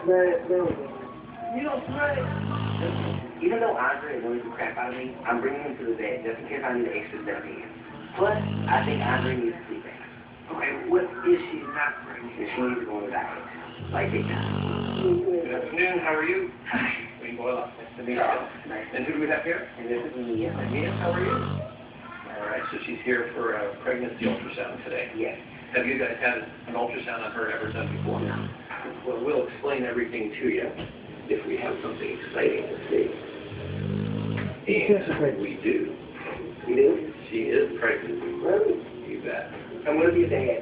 You don't play. Even though Andre annoys the crap out of me, I'm bringing him to the bed just in case I need an extra set of hands. Plus, I think Andre needs to sleep in. Okay, what is she not bringing? She needs to go on the diet. Like big time. Good afternoon, how are you? Hi. Wayne Boyle. Nice to meet you. Nice. And who do we have here? And this is Mia. Mia, how are you? All right, so she's here for a pregnancy ultrasound today. Yes. Have you guys had an ultrasound on her ever done before? No. Well, we'll explain everything to you if we have something exciting to see. And we do. You do? She is pregnant. Really? You bet. I'm going to be a dad.